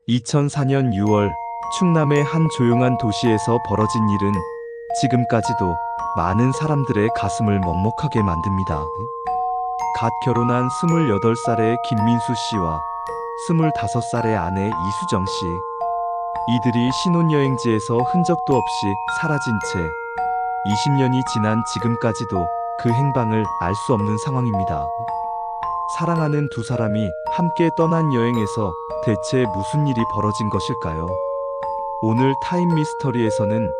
2004년 6월 충남의 한 조용한 도시에서 벌어진 일은 지금까지도 많은 사람들의 가슴을 먹먹하게 만듭니다. 갓 결혼한 28살의 김민수 씨와 25살의 아내 이수정 씨. 이들이 신혼여행지에서 흔적도 없이 사라진 채 20년이 지난 지금까지도 그 행방을 알 수 없는 상황입니다. 사랑하는 두 사람이 함께 떠난 여행에서 대체 무슨 일이 벌어진 것일까요? 오늘 타임 미스터리에서는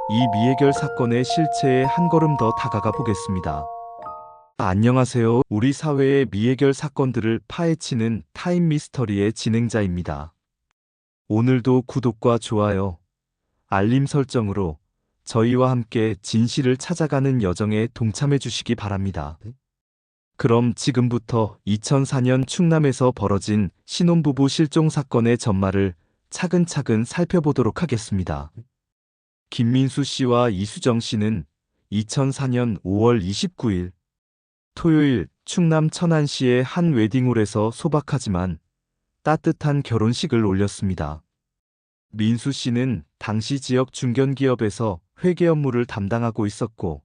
이 미해결 사건의 실체에 한 걸음 더 다가가 보겠습니다. 안녕하세요. 우리 사회의 미해결 사건들을 파헤치는 타임 미스터리의 진행자입니다. 오늘도 구독과 좋아요, 알림 설정으로 저희와 함께 진실을 찾아가는 여정에 동참해 주시기 바랍니다. 그럼 지금부터 2004년 충남에서 벌어진 신혼부부 실종 사건의 전말을 차근차근 살펴보도록 하겠습니다. 김민수 씨와 이수정 씨는 2004년 5월 29일 토요일 충남 천안시의 한 웨딩홀에서 소박하지만 따뜻한 결혼식을 올렸습니다. 민수 씨는 당시 지역 중견기업에서 회계 업무를 담당하고 있었고,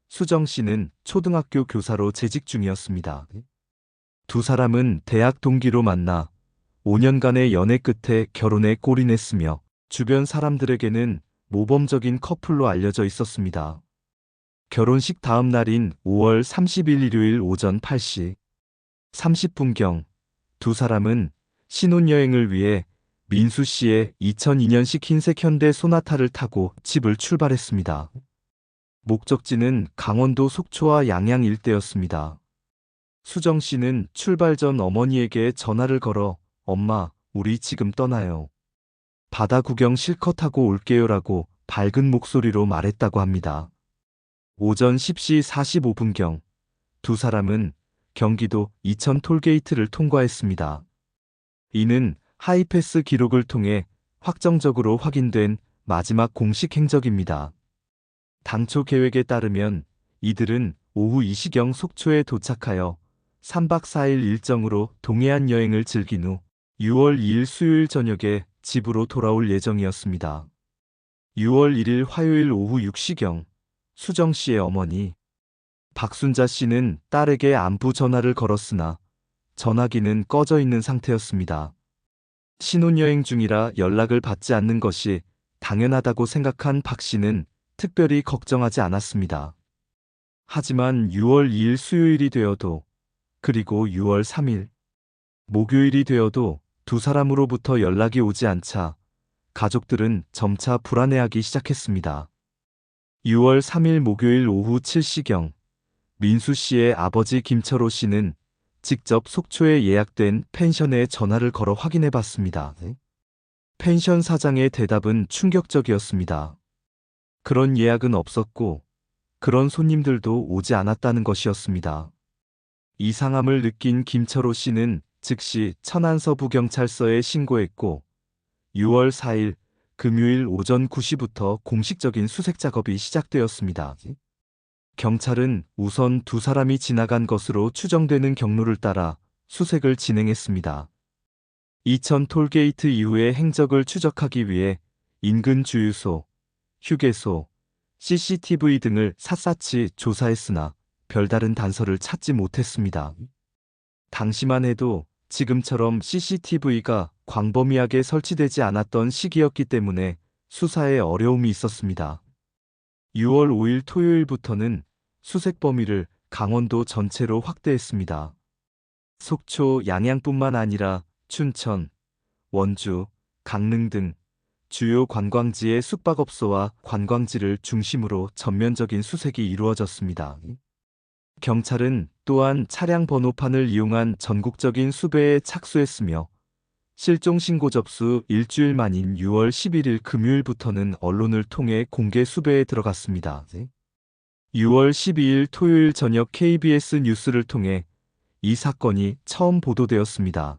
수정 씨는 초등학교 교사로 재직 중이었습니다. 두 사람은 대학 동기로 만나 5년간의 연애 끝에 결혼에 골인했으며 주변 사람들에게는 모범적인 커플로 알려져 있었습니다. 결혼식 다음 날인 5월 30일 일요일 오전 8시 30분경 두 사람은 신혼여행을 위해 민수 씨의 2002년식 흰색 현대 소나타를 타고 집을 출발했습니다. 목적지는 강원도 속초와 양양 일대였습니다. 수정 씨는 출발 전 어머니에게 전화를 걸어 "엄마, 우리 지금 떠나요. 바다 구경 실컷 하고 올게요라고 밝은 목소리로 말했다고 합니다. 오전 10시 45분경 두 사람은 경기도 이천 톨게이트를 통과했습니다. 이는 하이패스 기록을 통해 확정적으로 확인된 마지막 공식 행적입니다. 당초 계획에 따르면 이들은 오후 2시경 속초에 도착하여 3박 4일 일정으로 동해안 여행을 즐긴 후 6월 2일 수요일 저녁에 집으로 돌아올 예정이었습니다. 6월 1일 화요일 오후 6시경 수정 씨의 어머니 박순자 씨는 딸에게 안부 전화를 걸었으나 전화기는 꺼져 있는 상태였습니다. 신혼여행 중이라 연락을 받지 않는 것이 당연하다고 생각한 박 씨는 특별히 걱정하지 않았습니다. 하지만 6월 2일 수요일이 되어도, 그리고 6월 3일 목요일이 되어도 두 사람으로부터 연락이 오지 않자 가족들은 점차 불안해하기 시작했습니다. 6월 3일 목요일 오후 7시경 민수 씨의 아버지 김철호 씨는 직접 속초에 예약된 펜션에 전화를 걸어 확인해 봤습니다. 펜션 사장의 대답은 충격적이었습니다. 그런 예약은 없었고 그런 손님들도 오지 않았다는 것이었습니다. 이상함을 느낀 김철호 씨는 즉시 천안서부경찰서에 신고했고 6월 4일 금요일 오전 9시부터 공식적인 수색 작업이 시작되었습니다. 경찰은 우선 두 사람이 지나간 것으로 추정되는 경로를 따라 수색을 진행했습니다. 이천 톨게이트 이후의 행적을 추적하기 위해 인근 주유소, 휴게소, CCTV 등을 샅샅이 조사했으나 별다른 단서를 찾지 못했습니다. 당시만 해도 지금처럼 CCTV가 광범위하게 설치되지 않았던 시기였기 때문에 수사에 어려움이 있었습니다. 6월 5일 토요일부터는 수색 범위를 강원도 전체로 확대했습니다. 속초, 양양뿐만 아니라 춘천, 원주, 강릉 등 주요 관광지의 숙박업소와 관광지를 중심으로 전면적인 수색이 이루어졌습니다. 경찰은 또한 차량 번호판을 이용한 전국적인 수배에 착수했으며 실종 신고 접수 일주일 만인 6월 11일 금요일부터는 언론을 통해 공개 수배에 들어갔습니다. 6월 12일 토요일 저녁 KBS 뉴스를 통해 이 사건이 처음 보도되었습니다.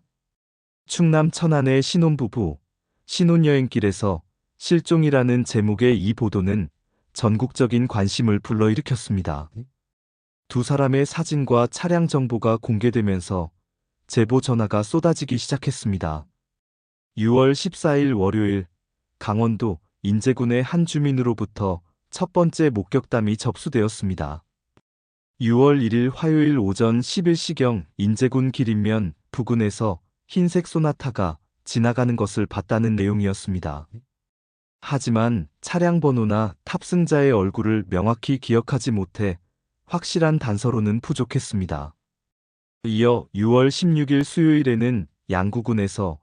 충남 천안의 신혼부부, 신혼여행길에서 실종이라는 제목의 이 보도는 전국적인 관심을 불러일으켰습니다. 두 사람의 사진과 차량 정보가 공개되면서 제보 전화가 쏟아지기 시작했습니다. 6월 14일 월요일 강원도 인제군의 한 주민으로부터 첫 번째 목격담이 접수되었습니다. 6월 1일 화요일 오전 11시경 인제군 기린면 부근에서 흰색 소나타가 지나가는 것을 봤다는 내용이었습니다. 하지만 차량 번호나 탑승자의 얼굴을 명확히 기억하지 못해 확실한 단서로는 부족했습니다. 이어 6월 16일 수요일에는 양구군에서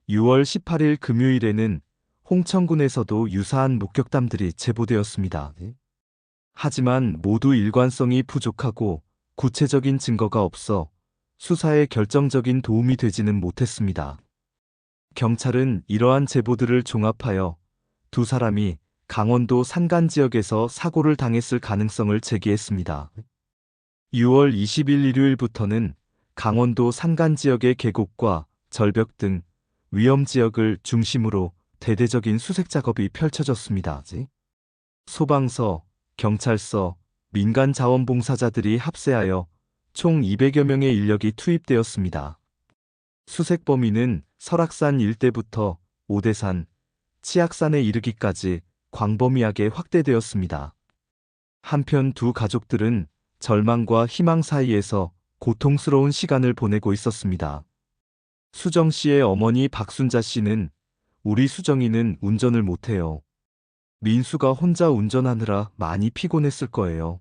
6월 18일 금요일에는 홍천군에서도 유사한 목격담들이 제보되었습니다. 하지만 모두 일관성이 부족하고 구체적인 증거가 없어 수사에 결정적인 도움이 되지는 못했습니다. 경찰은 이러한 제보들을 종합하여 두 사람이 강원도 산간 지역에서 사고를 당했을 가능성을 제기했습니다. 6월 20일 일요일부터는 강원도 산간 지역의 계곡과 절벽 등 위험 지역을 중심으로 대대적인 수색 작업이 펼쳐졌습니다. 소방서, 경찰서, 민간 자원봉사자들이 합세하여 총 200여 명의 인력이 투입되었습니다. 수색 범위는 설악산 일대부터 오대산, 치악산에 이르기까지 광범위하게 확대되었습니다. 한편 두 가족들은 절망과 희망 사이에서 고통스러운 시간을 보내고 있었습니다. 수정 씨의 어머니 박순자 씨는 우리 수정이는 운전을 못해요. 민수가 혼자 운전하느라 많이 피곤했을 거예요.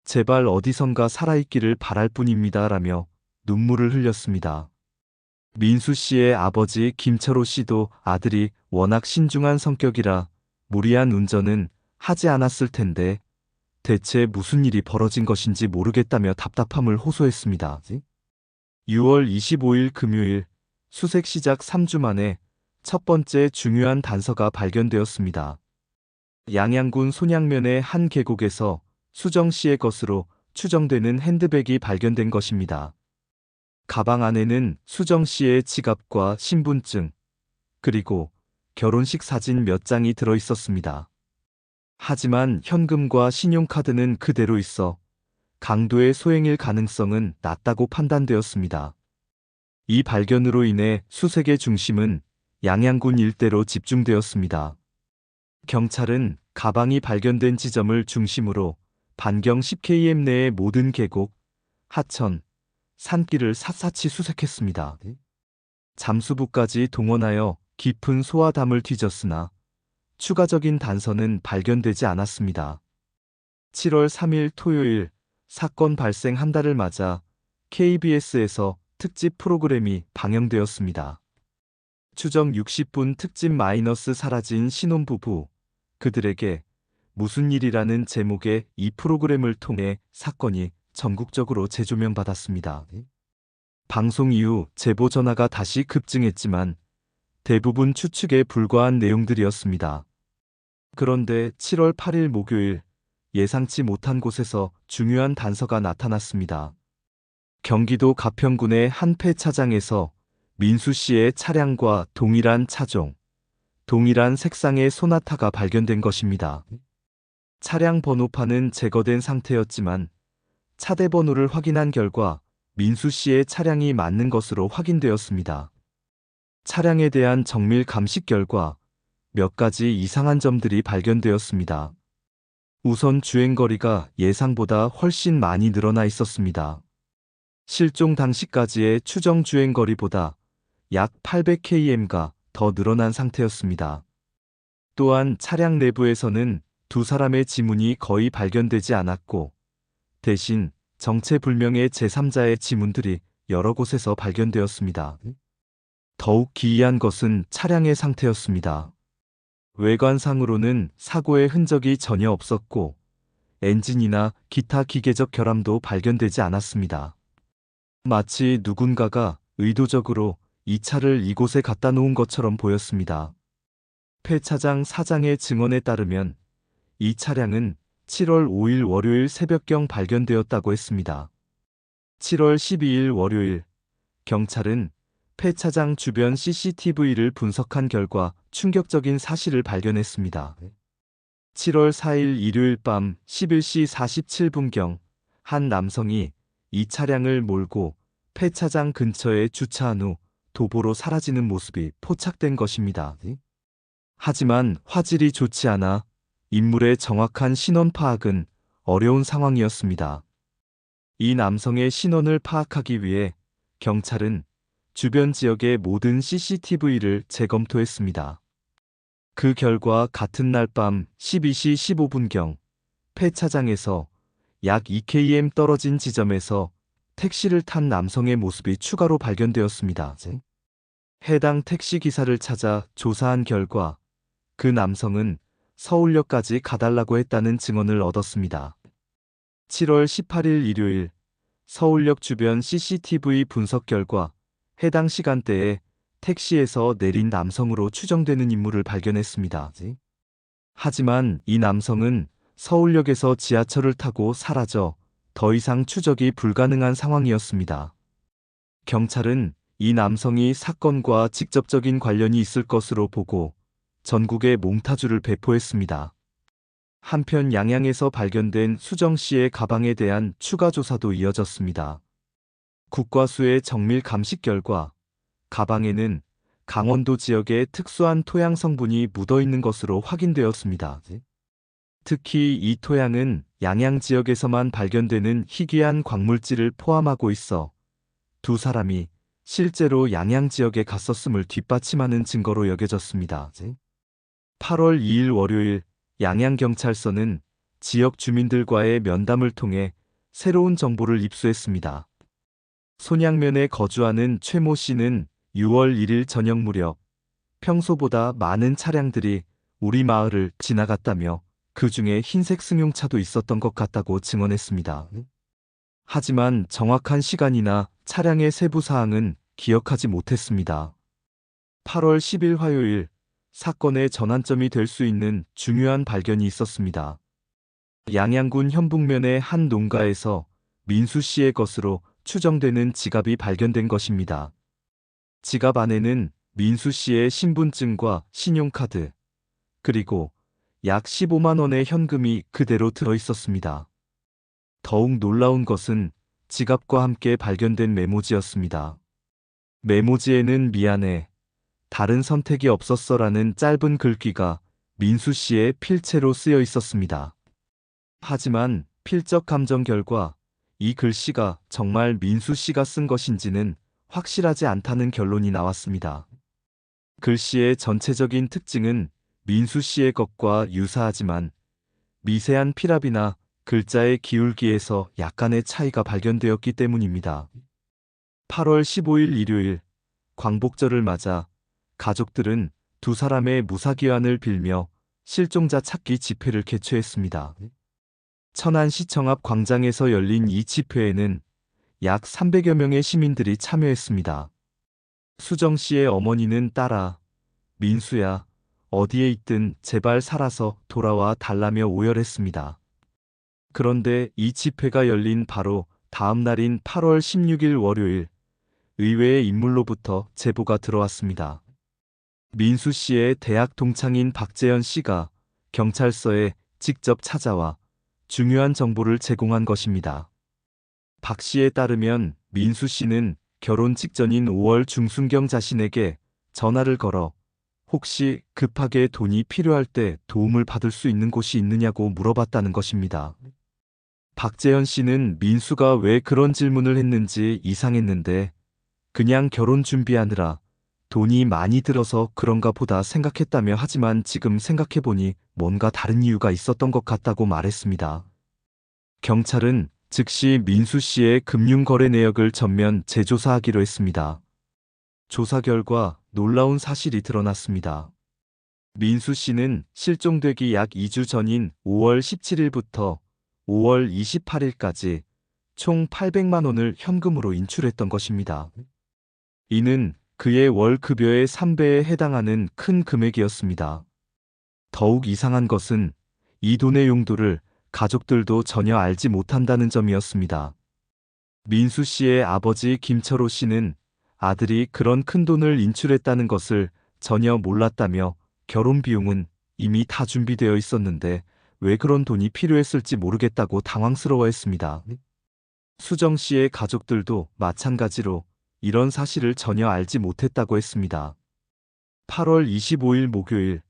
제발 어디선가 살아있기를 바랄 뿐입니다. 라며 눈물을 흘렸습니다. 민수 씨의 아버지 김철호 씨도 아들이 워낙 신중한 성격이라 무리한 운전은 하지 않았을 텐데 대체 무슨 일이 벌어진 것인지 모르겠다며 답답함을 호소했습니다. 6월 25일 금요일 수색 시작 3주 만에 첫 번째 중요한 단서가 발견되었습니다. 양양군 손양면의 한 계곡에서 수정 씨의 것으로 추정되는 핸드백이 발견된 것입니다. 가방 안에는 수정 씨의 지갑과 신분증, 그리고 결혼식 사진 몇 장이 들어 있었습니다. 하지만 현금과 신용카드는 그대로 있어 강도의 소행일 가능성은 낮다고 판단되었습니다. 이 발견으로 인해 수색의 중심은 양양군 일대로 집중되었습니다. 경찰은 가방이 발견된 지점을 중심으로 반경 10km 내의 모든 계곡, 하천, 산길을 샅샅이 수색했습니다. 잠수부까지 동원하여 깊은 소화담을 뒤졌으나 추가적인 단서는 발견되지 않았습니다. 7월 3일 토요일 사건 발생 한 달을 맞아 KBS에서 특집 프로그램이 방영되었습니다. 추정 60분 특집 마이너스 사라진 신혼부부, 그들에게 무슨 일이라는 제목의 이 프로그램을 통해 사건이 전국적으로 재조명받았습니다. 방송 이후 제보 전화가 다시 급증했지만 대부분 추측에 불과한 내용들이었습니다. 그런데 7월 8일 목요일 예상치 못한 곳에서 중요한 단서가 나타났습니다. 경기도 가평군의 한 폐차장에서 민수 씨의 차량과 동일한 차종, 동일한 색상의 소나타가 발견된 것입니다. 차량 번호판은 제거된 상태였지만 차대 번호를 확인한 결과 민수 씨의 차량이 맞는 것으로 확인되었습니다. 차량에 대한 정밀 감식 결과 몇 가지 이상한 점들이 발견되었습니다. 우선 주행거리가 예상보다 훨씬 많이 늘어나 있었습니다. 실종 당시까지의 추정 주행거리보다 약 800km가 더 늘어난 상태였습니다. 또한 차량 내부에서는 두 사람의 지문이 거의 발견되지 않았고 대신 정체불명의 제3자의 지문들이 여러 곳에서 발견되었습니다. 더욱 기이한 것은 차량의 상태였습니다. 외관상으로는 사고의 흔적이 전혀 없었고 엔진이나 기타 기계적 결함도 발견되지 않았습니다. 마치 누군가가 의도적으로 이 차를 이곳에 갖다 놓은 것처럼 보였습니다. 폐차장 사장의 증언에 따르면 이 차량은 7월 5일 월요일 새벽경 발견되었다고 했습니다. 7월 12일 월요일 경찰은 폐차장 주변 CCTV를 분석한 결과 충격적인 사실을 발견했습니다. 7월 4일 일요일 밤 11시 47분경 한 남성이 이 차량을 몰고 폐차장 근처에 주차한 후 도보로 사라지는 모습이 포착된 것입니다. 하지만 화질이 좋지 않아 인물의 정확한 신원 파악은 어려운 상황이었습니다. 이 남성의 신원을 파악하기 위해 경찰은 주변 지역의 모든 CCTV를 재검토했습니다. 그 결과 같은 날 밤 12시 15분경 폐차장에서 약 2km 떨어진 지점에서 택시를 탄 남성의 모습이 추가로 발견되었습니다. 해당 택시 기사를 찾아 조사한 결과 그 남성은 서울역까지 가달라고 했다는 증언을 얻었습니다. 7월 18일 일요일 서울역 주변 CCTV 분석 결과 해당 시간대에 택시에서 내린 남성으로 추정되는 인물을 발견했습니다. 하지만 이 남성은 서울역에서 지하철을 타고 사라져 더 이상 추적이 불가능한 상황이었습니다. 경찰은 이 남성이 사건과 직접적인 관련이 있을 것으로 보고 전국에 몽타주를 배포했습니다. 한편 양양에서 발견된 수정 씨의 가방에 대한 추가 조사도 이어졌습니다. 국과수의 정밀 감식 결과 가방에는 강원도 지역의 특수한 토양 성분이 묻어 있는 것으로 확인되었습니다. 특히 이 토양은 양양 지역에서만 발견되는 희귀한 광물질을 포함하고 있어 두 사람이 실제로 양양 지역에 갔었음을 뒷받침하는 증거로 여겨졌습니다. 8월 2일 월요일 양양경찰서는 지역 주민들과의 면담을 통해 새로운 정보를 입수했습니다. 손양면에 거주하는 최모 씨는 6월 1일 저녁 무렵 평소보다 많은 차량들이 우리 마을을 지나갔다며 그 중에 흰색 승용차도 있었던 것 같다고 증언했습니다. 하지만 정확한 시간이나 차량의 세부 사항은 기억하지 못했습니다. 8월 10일 화요일 사건의 전환점이 될 수 있는 중요한 발견이 있었습니다. 양양군 현북면의 한 농가에서 민수 씨의 것으로 추정되는 지갑이 발견된 것입니다. 지갑 안에는 민수 씨의 신분증과 신용카드, 그리고 약 15만 원의 현금이 그대로 들어 있었습니다. 더욱 놀라운 것은 지갑과 함께 발견된 메모지였습니다. 메모지에는 미안해, 다른 선택이 없었어라는 짧은 글귀가 민수 씨의 필체로 쓰여 있었습니다. 하지만 필적 감정 결과 이 글씨가 정말 민수 씨가 쓴 것인지는 확실하지 않다는 결론이 나왔습니다. 글씨의 전체적인 특징은 민수 씨의 것과 유사하지만 미세한 피랍이나 글자의 기울기에서 약간의 차이가 발견되었기 때문입니다. 8월 15일 일요일 광복절을 맞아 가족들은 두 사람의 무사귀환을 빌며 실종자 찾기 집회를 개최했습니다. 천안시청 앞 광장에서 열린 이 집회에는 약 300여 명의 시민들이 참여했습니다. 수정 씨의 어머니는 딸아, 민수야, 어디에 있든 제발 살아서 돌아와 달라며 오열했습니다. 그런데 이 집회가 열린 바로 다음 날인 8월 16일 월요일, 의외의 인물로부터 제보가 들어왔습니다. 민수 씨의 대학 동창인 박재현 씨가 경찰서에 직접 찾아와 중요한 정보를 제공한 것입니다. 박 씨에 따르면 민수 씨는 결혼 직전인 5월 중순경 자신에게 전화를 걸어 혹시 급하게 돈이 필요할 때 도움을 받을 수 있는 곳이 있느냐고 물어봤다는 것입니다. 박재현 씨는 민수가 왜 그런 질문을 했는지 이상했는데 그냥 결혼 준비하느라 돈이 많이 들어서 그런가 보다 생각했다며 하지만 지금 생각해보니 뭔가 다른 이유가 있었던 것 같다고 말했습니다. 경찰은 즉시 민수 씨의 금융거래 내역을 전면 재조사하기로 했습니다. 조사 결과 놀라운 사실이 드러났습니다. 민수 씨는 실종되기 약 2주 전인 5월 17일부터 5월 28일까지 총 800만 원을 현금으로 인출했던 것입니다. 이는 그의 월 급여의 3배에 해당하는 큰 금액이었습니다. 더욱 이상한 것은 이 돈의 용도를 가족들도 전혀 알지 못한다는 점이었습니다. 민수 씨의 아버지 김철호 씨는 아들이 그런 큰 돈을 인출했다는 것을 전혀 몰랐다며 결혼 비용은 이미 다 준비되어 있었는데 왜 그런 돈이 필요했을지 모르겠다고 당황스러워했습니다. 수정 씨의 가족들도 마찬가지로 이런 사실을 전혀 알지 못했다고 했습니다. 8월 25일 목요일,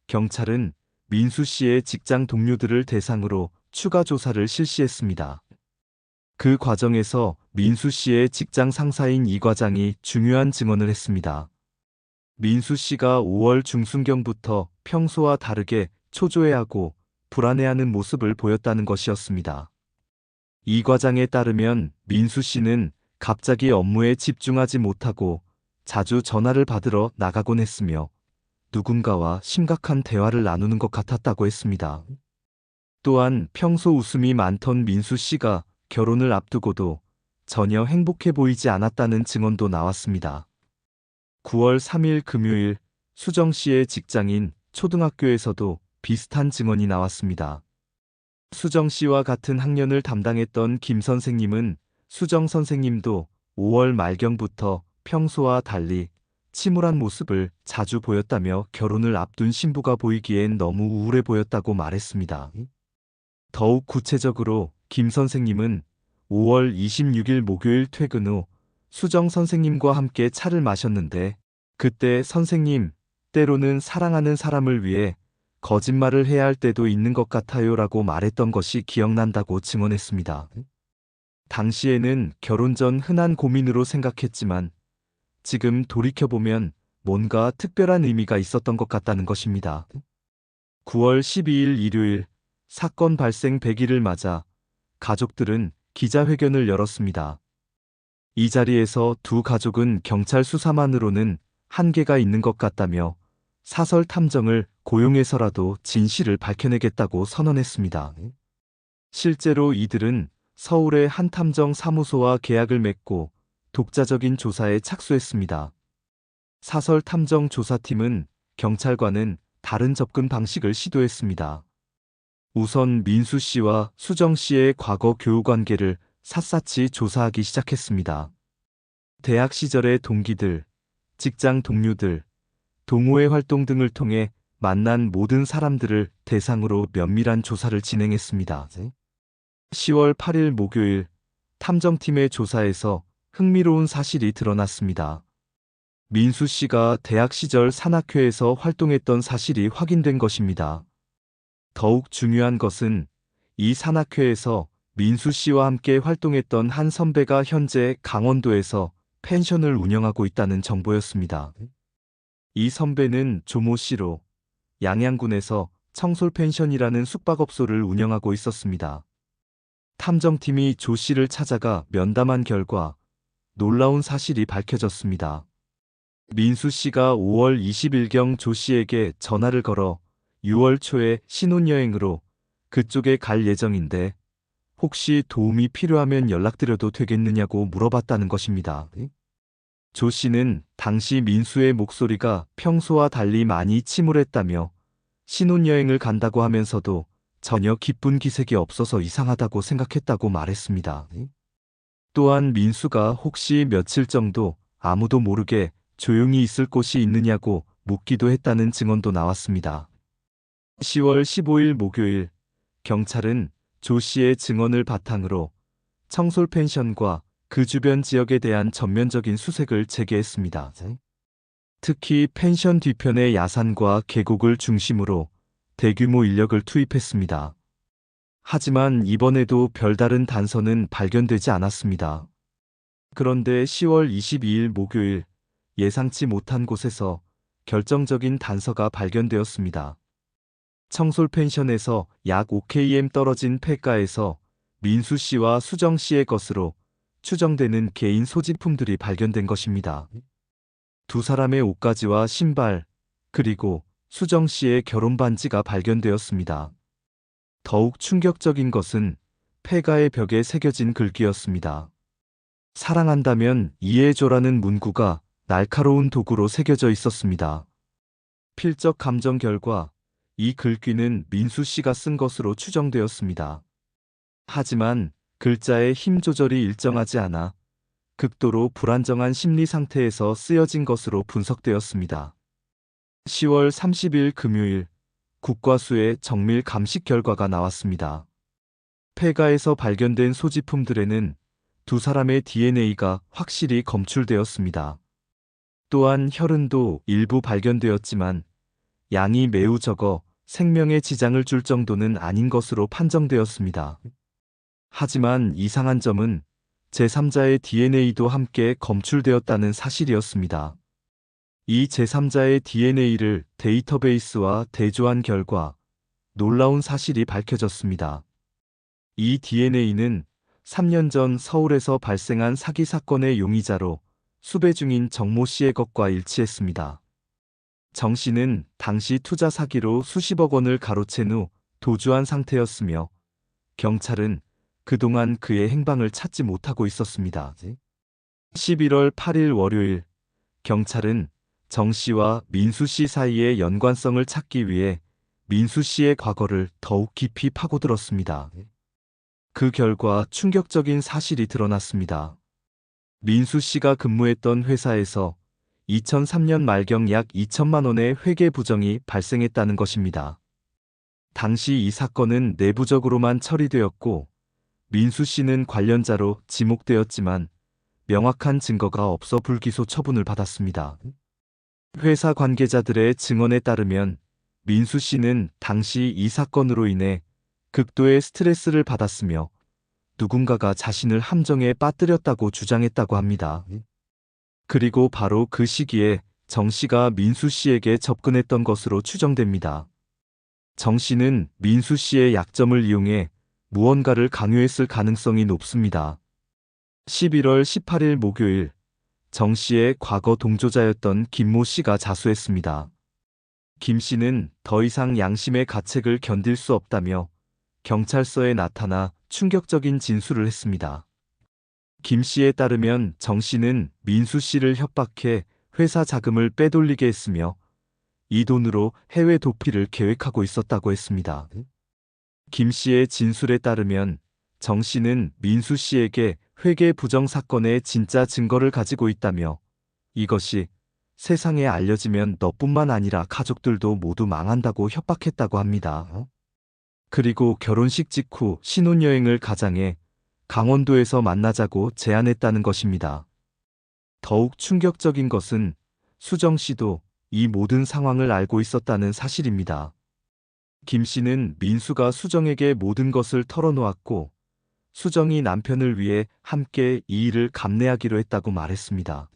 경찰은 민수 씨의 직장 동료들을 대상으로 추가 조사를 실시했습니다. 그 과정에서 민수 씨의 직장 상사인 이 과장이 중요한 증언을 했습니다. 민수 씨가 5월 중순경부터 평소와 다르게 초조해하고 불안해하는 모습을 보였다는 것이었습니다. 이 과장에 따르면 민수 씨는 갑자기 업무에 집중하지 못하고 자주 전화를 받으러 나가곤 했으며 누군가와 심각한 대화를 나누는 것 같았다고 했습니다. 또한 평소 웃음이 많던 민수 씨가 결혼을 앞두고도 전혀 행복해 보이지 않았다는 증언도 나왔습니다. 9월 3일 금요일, 수정 씨의 직장인 초등학교에서도 비슷한 증언이 나왔습니다. 수정 씨와 같은 학년을 담당했던 김 선생님은 수정 선생님도 5월 말경부터 평소와 달리 침울한 모습을 자주 보였다며 결혼을 앞둔 신부가 보이기엔 너무 우울해 보였다고 말했습니다. 더욱 구체적으로 김 선생님은 5월 26일 목요일 퇴근 후 수정 선생님과 함께 차를 마셨는데 그때 선생님, 때로는 사랑하는 사람을 위해 거짓말을 해야 할 때도 있는 것 같아요 라고 말했던 것이 기억난다고 증언했습니다. 당시에는 결혼 전 흔한 고민으로 생각했지만 지금 돌이켜보면 뭔가 특별한 의미가 있었던 것 같다는 것입니다. 9월 12일 일요일, 사건 발생 100일을 맞아 가족들은 기자회견을 열었습니다. 이 자리에서 두 가족은 경찰 수사만으로는 한계가 있는 것 같다며 사설 탐정을 고용해서라도 진실을 밝혀내겠다고 선언했습니다. 실제로 이들은 서울의 한 탐정 사무소와 계약을 맺고 독자적인 조사에 착수했습니다. 사설 탐정 조사팀은 경찰과는 다른 접근 방식을 시도했습니다. 우선 민수 씨와 수정 씨의 과거 교우 관계를 샅샅이 조사하기 시작했습니다. 대학 시절의 동기들, 직장 동료들, 동호회 활동 등을 통해 만난 모든 사람들을 대상으로 면밀한 조사를 진행했습니다. 10월 8일 목요일, 탐정팀의 조사에서 흥미로운 사실이 드러났습니다. 민수 씨가 대학 시절 산악회에서 활동했던 사실이 확인된 것입니다. 더욱 중요한 것은 이 산악회에서 민수 씨와 함께 활동했던 한 선배가 현재 강원도에서 펜션을 운영하고 있다는 정보였습니다. 이 선배는 조모 씨로 양양군에서 청솔펜션이라는 숙박업소를 운영하고 있었습니다. 탐정팀이 조 씨를 찾아가 면담한 결과 놀라운 사실이 밝혀졌습니다. 민수 씨가 5월 20일경 조 씨에게 전화를 걸어 6월 초에 신혼여행으로 그쪽에 갈 예정인데 혹시 도움이 필요하면 연락드려도 되겠느냐고 물어봤다는 것입니다. 조 씨는 당시 민수의 목소리가 평소와 달리 많이 침울했다며 신혼여행을 간다고 하면서도 전혀 기쁜 기색이 없어서 이상하다고 생각했다고 말했습니다. 또한 민수가 혹시 며칠 정도 아무도 모르게 조용히 있을 곳이 있느냐고 묻기도 했다는 증언도 나왔습니다. 10월 15일 목요일, 경찰은 조 씨의 증언을 바탕으로 청솔펜션과 그 주변 지역에 대한 전면적인 수색을 재개했습니다. 특히 펜션 뒤편의 야산과 계곡을 중심으로 대규모 인력을 투입했습니다. 하지만 이번에도 별다른 단서는 발견되지 않았습니다. 그런데 10월 22일 목요일, 예상치 못한 곳에서 결정적인 단서가 발견되었습니다. 청솔펜션에서 약 5km 떨어진 폐가에서 민수 씨와 수정 씨의 것으로 추정되는 개인 소지품들이 발견된 것입니다. 두 사람의 옷가지와 신발, 그리고 수정 씨의 결혼 반지가 발견되었습니다. 더욱 충격적인 것은 폐가의 벽에 새겨진 글귀였습니다. 사랑한다면 이해해줘라는 문구가 날카로운 도구로 새겨져 있었습니다. 필적 감정 결과 이 글귀는 민수 씨가 쓴 것으로 추정되었습니다. 하지만 글자의 힘 조절이 일정하지 않아 극도로 불안정한 심리 상태에서 쓰여진 것으로 분석되었습니다. 10월 30일 금요일, 국과수의 정밀 감식 결과가 나왔습니다. 폐가에서 발견된 소지품들에는 두 사람의 DNA가 확실히 검출되었습니다. 또한 혈흔도 일부 발견되었지만 양이 매우 적어 생명에 지장을 줄 정도는 아닌 것으로 판정되었습니다. 하지만 이상한 점은 제3자의 DNA도 함께 검출되었다는 사실이었습니다. 이 제3자의 DNA를 데이터베이스와 대조한 결과 놀라운 사실이 밝혀졌습니다. 이 DNA는 3년 전 서울에서 발생한 사기 사건의 용의자로 수배 중인 정모 씨의 것과 일치했습니다. 정 씨는 당시 투자 사기로 수십억 원을 가로챈 후 도주한 상태였으며 경찰은 그동안 그의 행방을 찾지 못하고 있었습니다. 11월 8일 월요일, 경찰은 정 씨와 민수 씨 사이의 연관성을 찾기 위해 민수 씨의 과거를 더욱 깊이 파고들었습니다. 그 결과 충격적인 사실이 드러났습니다. 민수 씨가 근무했던 회사에서 2003년 말경 약 2천만 원의 회계 부정이 발생했다는 것입니다. 당시 이 사건은 내부적으로만 처리되었고 민수 씨는 관련자로 지목되었지만 명확한 증거가 없어 불기소 처분을 받았습니다. 회사 관계자들의 증언에 따르면 민수 씨는 당시 이 사건으로 인해 극도의 스트레스를 받았으며 누군가가 자신을 함정에 빠뜨렸다고 주장했다고 합니다. 그리고 바로 그 시기에 정 씨가 민수 씨에게 접근했던 것으로 추정됩니다. 정 씨는 민수 씨의 약점을 이용해 무언가를 강요했을 가능성이 높습니다. 11월 18일 목요일, 정 씨의 과거 동조자였던 김모 씨가 자수했습니다. 김 씨는 더 이상 양심의 가책을 견딜 수 없다며 경찰서에 나타나 충격적인 진술을 했습니다. 김 씨에 따르면 정 씨는 민수 씨를 협박해 회사 자금을 빼돌리게 했으며 이 돈으로 해외 도피를 계획하고 있었다고 했습니다. 김 씨의 진술에 따르면 정 씨는 민수 씨에게 회계 부정 사건의 진짜 증거를 가지고 있다며 이것이 세상에 알려지면 너뿐만 아니라 가족들도 모두 망한다고 협박했다고 합니다. 그리고 결혼식 직후 신혼여행을 가장해 강원도에서 만나자고 제안했다는 것입니다. 더욱 충격적인 것은 수정 씨도 이 모든 상황을 알고 있었다는 사실입니다. 김 씨는 민수가 수정에게 모든 것을 털어놓았고 수정이 남편을 위해 함께 이 일을 감내하기로 했다고 말했습니다.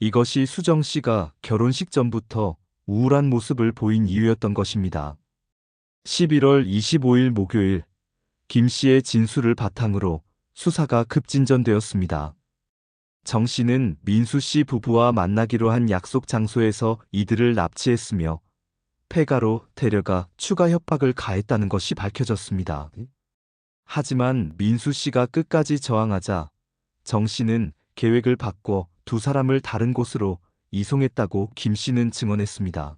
이것이 수정 씨가 결혼식 전부터 우울한 모습을 보인 이유였던 것입니다. 11월 25일 목요일, 김 씨의 진술을 바탕으로 수사가 급진전되었습니다. 정 씨는 민수 씨 부부와 만나기로 한 약속 장소에서 이들을 납치했으며 폐가로 데려가 추가 협박을 가했다는 것이 밝혀졌습니다. 하지만 민수 씨가 끝까지 저항하자 정 씨는 계획을 바꿔 두 사람을 다른 곳으로 이송했다고 김 씨는 증언했습니다.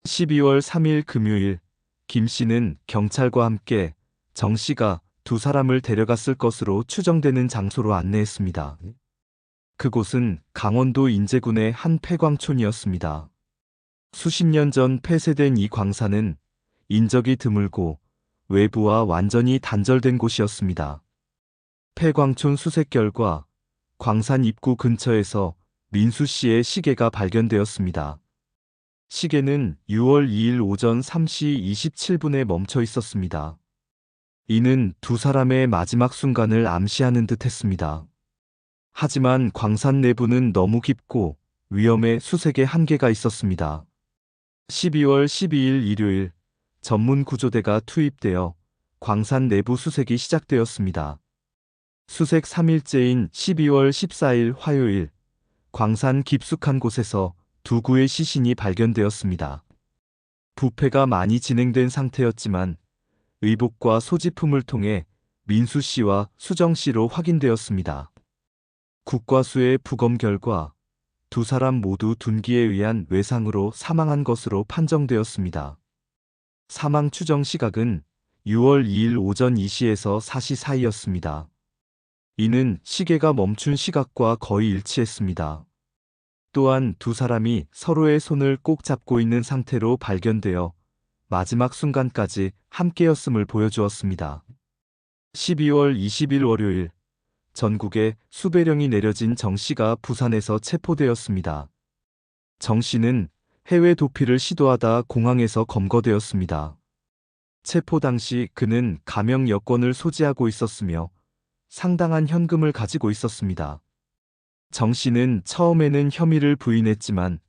12월 3일 금요일, 김 씨는 경찰과 함께 정 씨가 두 사람을 데려갔을 것으로 추정되는 장소로 안내했습니다. 그곳은 강원도 인제군의 한 폐광촌이었습니다. 수십 년 전 폐쇄된 이 광산은 인적이 드물고 외부와 완전히 단절된 곳이었습니다. 폐광촌 수색 결과 광산 입구 근처에서 민수 씨의 시계가 발견되었습니다. 시계는 6월 2일 오전 3시 27분에 멈춰 있었습니다. 이는 두 사람의 마지막 순간을 암시하는 듯 했습니다. 하지만 광산 내부는 너무 깊고 위험해 수색에 한계가 있었습니다. 12월 12일 일요일, 전문 구조대가 투입되어 광산 내부 수색이 시작되었습니다. 수색 3일째인 12월 14일 화요일, 광산 깊숙한 곳에서 두 구의 시신이 발견되었습니다. 부패가 많이 진행된 상태였지만 의복과 소지품을 통해 민수 씨와 수정 씨로 확인되었습니다. 국과수의 부검 결과 두 사람 모두 둔기에 의한 외상으로 사망한 것으로 판정되었습니다. 사망 추정 시각은 6월 2일 오전 2시에서 4시 사이였습니다. 이는 시계가 멈춘 시각과 거의 일치했습니다. 또한 두 사람이 서로의 손을 꼭 잡고 있는 상태로 발견되어 마지막 순간까지 함께였음을 보여주었습니다. 12월 20일 월요일, 전국에 수배령이 내려진 정 씨가 부산에서 체포되었습니다. 정 씨는 해외 도피를 시도하다 공항에서 검거되었습니다. 체포 당시 그는 가명 여권을 소지하고 있었으며 상당한 현금을 가지고 있었습니다. 정 씨는 처음에는 혐의를 부인했지만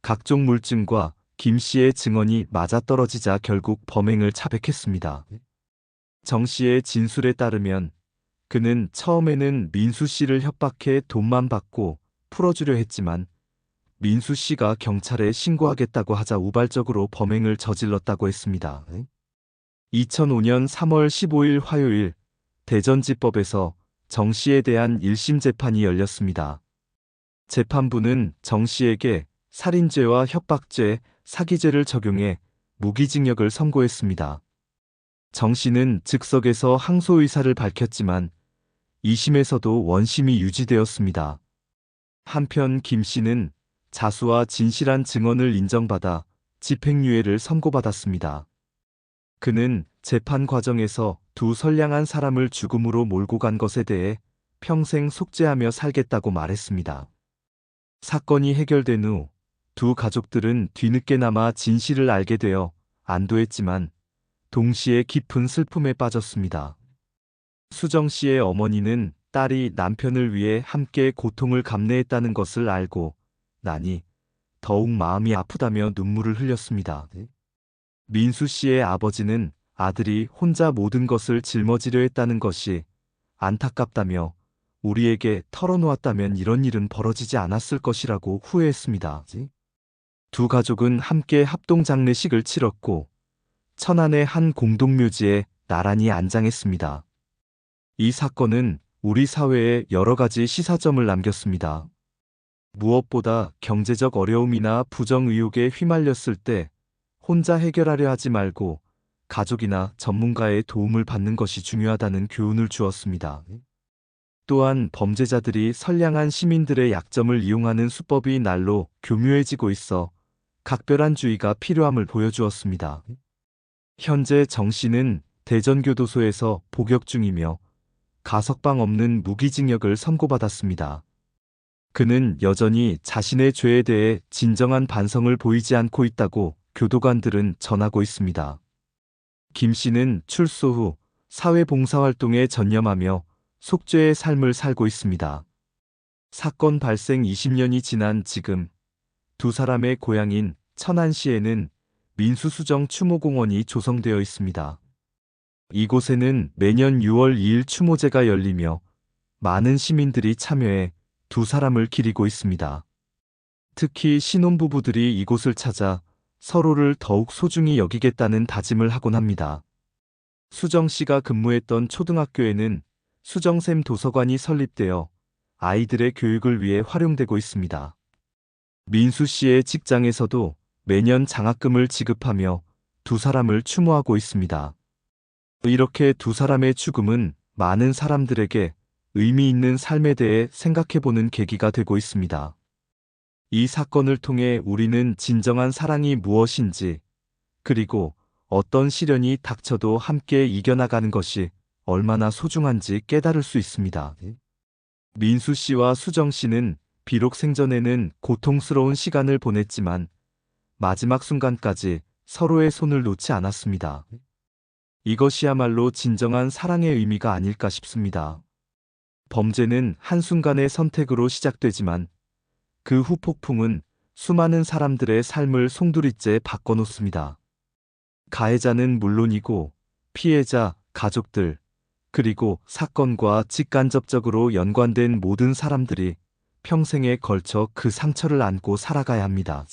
각종 물증과 김 씨의 증언이 맞아떨어지자 결국 범행을 자백했습니다. 정 씨의 진술에 따르면 그는 처음에는 민수 씨를 협박해 돈만 받고 풀어주려 했지만 민수 씨가 경찰에 신고하겠다고 하자 우발적으로 범행을 저질렀다고 했습니다. 2005년 3월 15일 화요일 대전지법에서 정 씨에 대한 1심 재판이 열렸습니다. 재판부는 정 씨에게 살인죄와 협박죄, 사기죄를 적용해 무기징역을 선고했습니다. 정 씨는 즉석에서 항소 의사를 밝혔지만 2심에서도 원심이 유지되었습니다. 한편 김 씨는 자수와 진실한 증언을 인정받아 집행유예를 선고받았습니다. 그는 재판 과정에서 두 선량한 사람을 죽음으로 몰고 간 것에 대해 평생 속죄하며 살겠다고 말했습니다. 사건이 해결된 후 두 가족들은 뒤늦게나마 진실을 알게 되어 안도했지만 동시에 깊은 슬픔에 빠졌습니다. 수정 씨의 어머니는 딸이 남편을 위해 함께 고통을 감내했다는 것을 알고 나니 더욱 마음이 아프다며 눈물을 흘렸습니다. 민수 씨의 아버지는 아들이 혼자 모든 것을 짊어지려 했다는 것이 안타깝다며 우리에게 털어놓았다면 이런 일은 벌어지지 않았을 것이라고 후회했습니다. 두 가족은 함께 합동장례식을 치렀고 천안의 한 공동묘지에 나란히 안장했습니다. 이 사건은 우리 사회에 여러 가지 시사점을 남겼습니다. 무엇보다 경제적 어려움이나 부정의혹에 휘말렸을 때 혼자 해결하려 하지 말고 가족이나 전문가의 도움을 받는 것이 중요하다는 교훈을 주었습니다. 또한 범죄자들이 선량한 시민들의 약점을 이용하는 수법이 날로 교묘해지고 있어 각별한 주의가 필요함을 보여주었습니다. 현재 정 씨는 대전교도소에서 복역 중이며 가석방 없는 무기징역을 선고받았습니다. 그는 여전히 자신의 죄에 대해 진정한 반성을 보이지 않고 있다고 교도관들은 전하고 있습니다. 김 씨는 출소 후 사회봉사활동에 전념하며 속죄의 삶을 살고 있습니다. 사건 발생 20년이 지난 지금 두 사람의 고향인 천안시에는 민수수정 추모공원이 조성되어 있습니다. 이곳에는 매년 6월 2일 추모제가 열리며 많은 시민들이 참여해 두 사람을 기리고 있습니다. 특히 신혼부부들이 이곳을 찾아 서로를 더욱 소중히 여기겠다는 다짐을 하곤 합니다. 수정 씨가 근무했던 초등학교에는 수정샘 도서관이 설립되어 아이들의 교육을 위해 활용되고 있습니다. 민수 씨의 직장에서도 매년 장학금을 지급하며 두 사람을 추모하고 있습니다. 이렇게 두 사람의 죽음은 많은 사람들에게 의미 있는 삶에 대해 생각해보는 계기가 되고 있습니다. 이 사건을 통해 우리는 진정한 사랑이 무엇인지, 그리고 어떤 시련이 닥쳐도 함께 이겨나가는 것이 얼마나 소중한지 깨달을 수 있습니다. 민수 씨와 수정 씨는 비록 생전에는 고통스러운 시간을 보냈지만 마지막 순간까지 서로의 손을 놓지 않았습니다. 이것이야말로 진정한 사랑의 의미가 아닐까 싶습니다. 범죄는 한순간의 선택으로 시작되지만 그 후 폭풍은 수많은 사람들의 삶을 송두리째 바꿔놓습니다. 가해자는 물론이고 피해자, 가족들, 그리고 사건과 직간접적으로 연관된 모든 사람들이 평생에 걸쳐 그 상처를 안고 살아가야 합니다.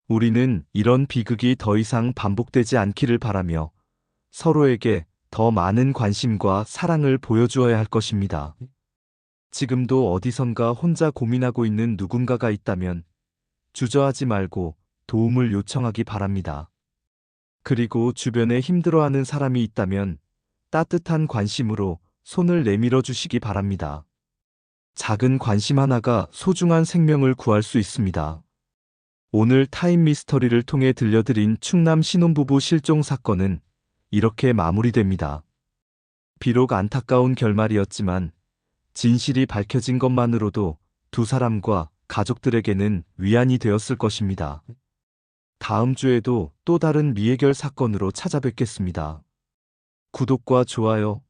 우리는 이런 비극이 더 이상 반복되지 않기를 바라며 서로에게 더 많은 관심과 사랑을 보여주어야 할 것입니다. 지금도 어디선가 혼자 고민하고 있는 누군가가 있다면 주저하지 말고 도움을 요청하기 바랍니다. 그리고 주변에 힘들어하는 사람이 있다면 따뜻한 관심으로 손을 내밀어 주시기 바랍니다. 작은 관심 하나가 소중한 생명을 구할 수 있습니다. 오늘 타임 미스터리를 통해 들려드린 충남 신혼부부 실종 사건은 이렇게 마무리됩니다. 비록 안타까운 결말이었지만 진실이 밝혀진 것만으로도 두 사람과 가족들에게는 위안이 되었을 것입니다. 다음 주에도 또 다른 미해결 사건으로 찾아뵙겠습니다. 구독과 좋아요,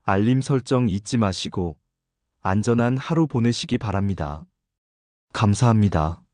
알림 설정 잊지 마시고 안전한 하루 보내시기 바랍니다. 감사합니다.